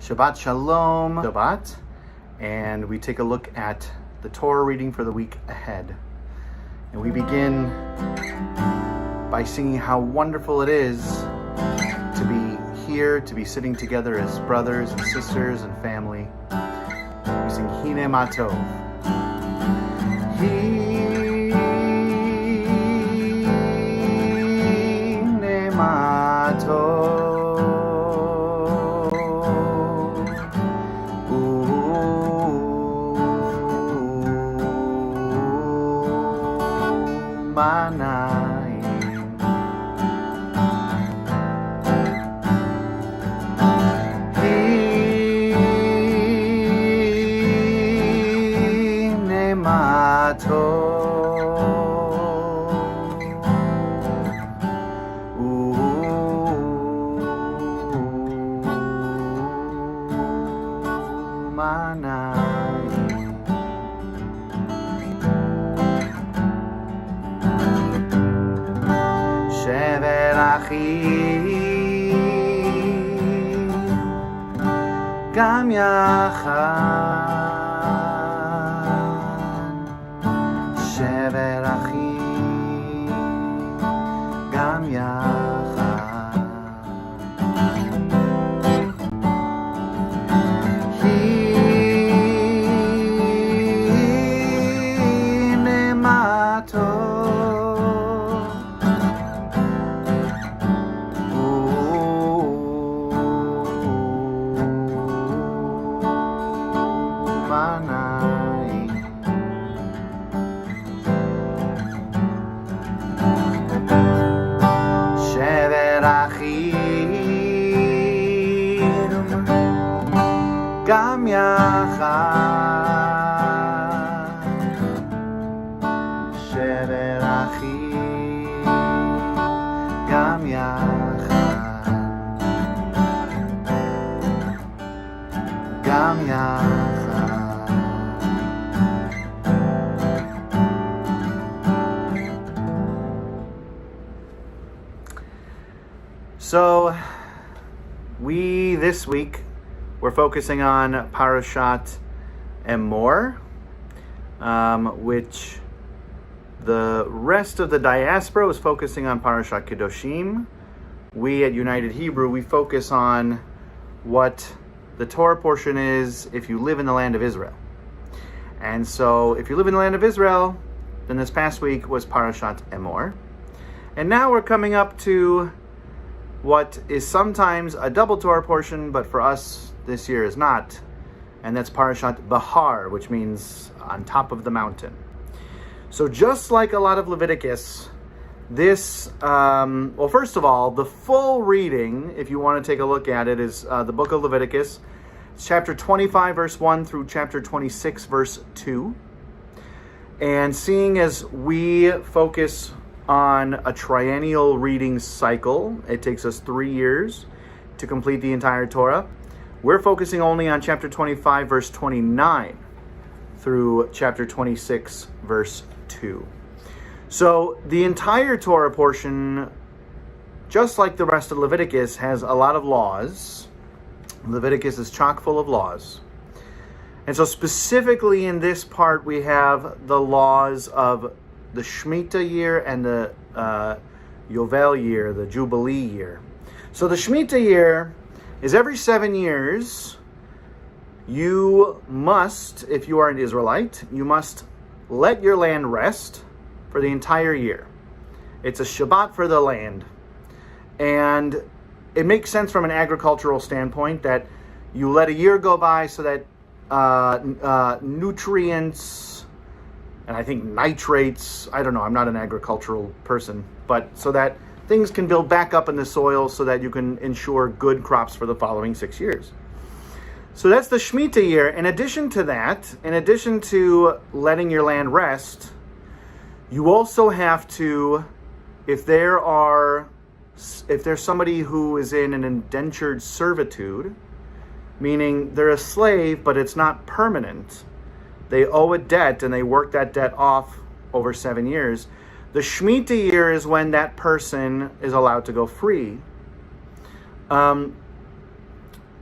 Shabbat Shalom, Shabbat, and we take a look at the Torah reading for the week ahead. And we begin by singing how wonderful it is to be here, to be sitting together as brothers and sisters and family. We sing Hine Ma Tov. Hine Ma Tov. גם יחד, שבר אחי, גם יחד. הנה מה טוב. גם יחד, שבר אחים, גם יחד, גם יחד. So, this week, we're focusing on Parashat Emor, which the rest of the diaspora was focusing on Parashat Kedoshim. We at United Hebrew, we focus on what the Torah portion is if you live in the land of Israel. And so if you live in the land of Israel, then this past week was Parashat Emor. And now we're coming up to what is sometimes a double Torah portion, but for us this year is not, and that's Parashat Bahar, which means on top of the mountain. So just like a lot of Leviticus, this, first of all, the full reading, if you want to take a look at it, is the book of Leviticus. It's chapter 25, verse 1 through chapter 26, verse 2. And seeing as we focus on a triennial reading cycle, it takes us 3 years to complete the entire Torah. We're focusing only on chapter 25, verse 29 through chapter 26, verse 2. So the entire Torah portion, just like the rest of Leviticus, has a lot of laws. Leviticus is chock full of laws. And so specifically in this part, we have the laws of the Shemitah year and the Yovel year, the Jubilee year. So the Shemitah year is every 7 years, you must, if you are an Israelite, you must let your land rest for the entire year. It's a Shabbat for the land. And it makes sense from an agricultural standpoint that you let a year go by so that nutrients, and I think nitrates, I don't know, I'm not an agricultural person, but so that things can build back up in the soil so that you can ensure good crops for the following 6 years. So that's the Shemitah year. In addition to that, in addition to letting your land rest, you also have to, if there's somebody who is in an indentured servitude, meaning they're a slave, but it's not permanent, they owe a debt and they work that debt off over 7 years. The Shemitah year is when that person is allowed to go free.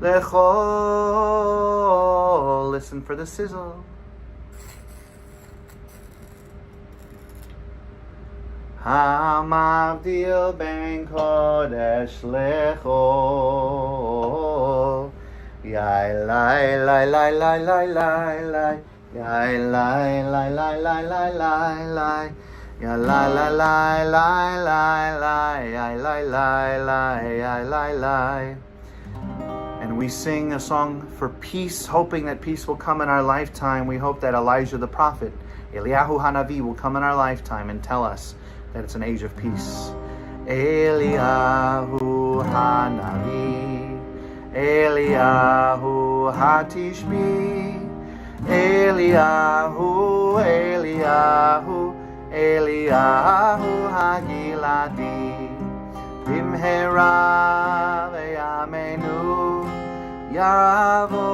lechol. Listen for the sizzle. Hamavdil ben kodesh lechol. Yai lai lai lai lai lai lai lai. Yai lai lai lai lai lai lai lai. Ya la la la la la la ya la la la ya la la. And we sing a song for peace, hoping that peace will come in our lifetime. We hope that Elijah the prophet, Eliyahu Hanavi, will come in our lifetime and tell us that it's an age of peace. Eliyahu Hanavi, Eliyahu Hatishbi, Eliyahu, Eliyahu, Eliyahu Hagiladi, Bimhera ve'amenu, Yavo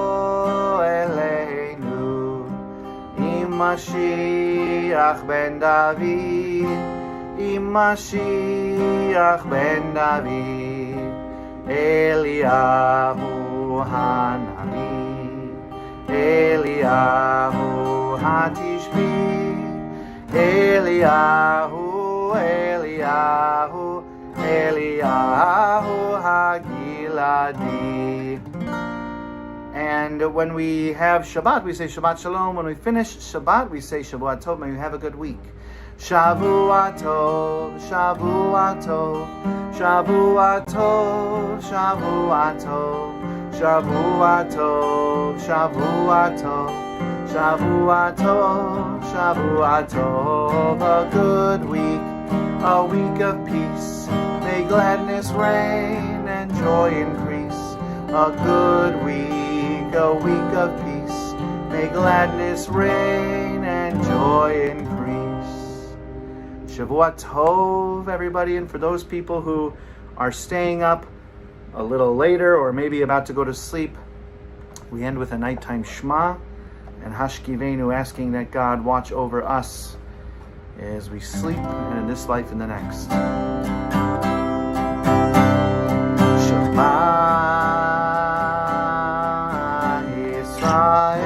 Eleinu, Mashiach ben David, Mashiach ben David, Eliyahu Hanavi, Eliyahu Hatishbi, Eliyahu, Eliyahu, Eliyahu Hagiladi. And when we have Shabbat, we say Shabbat Shalom. When we finish Shabbat, we say Shabbat Tov. May you have a good week. Shavua Tov, Shavua Tov, Shavua Tov, Shavua Tov, Shavua Tov, Shavua Tov, Shavua Tov, Shavua Tov. A good week, a week of peace. May gladness reign and joy increase. A good week, a week of peace. May gladness reign and joy increase. Shavua Tov, everybody. And for those people who are staying up a little later or maybe about to go to sleep, we end with a nighttime Shema and Hashkivenu, asking that God watch over us as we sleep and in this life and the next. Shema Yisrael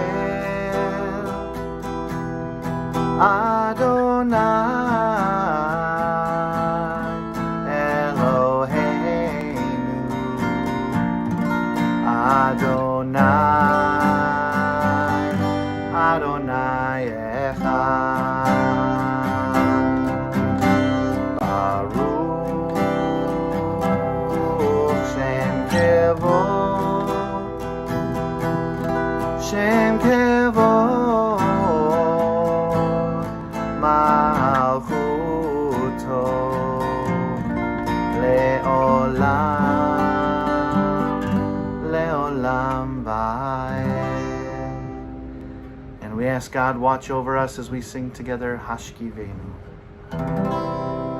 Adonai Eloheinu Adonai Adonai Echad Baruch Shem Kevod Shem Kevod Malchuto Le'olam Le'olam Va'ed. And we ask God watch over us as we sing together Hashkivenu.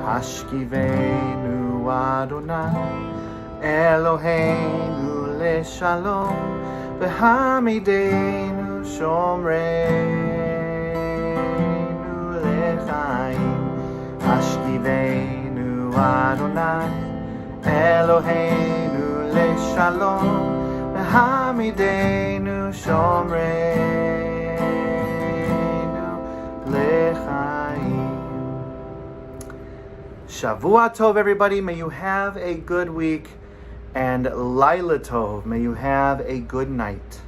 Hashkivenu Adonai Eloheinu leShalom V'hamidenu Shomreinu leChaim. Hashkivenu Adonai Eloheinu leShalom V'hamidenu Shomreinu leChaim. Shavua Tov, everybody. May you have a good week. And Laila Tov, may you have a good night.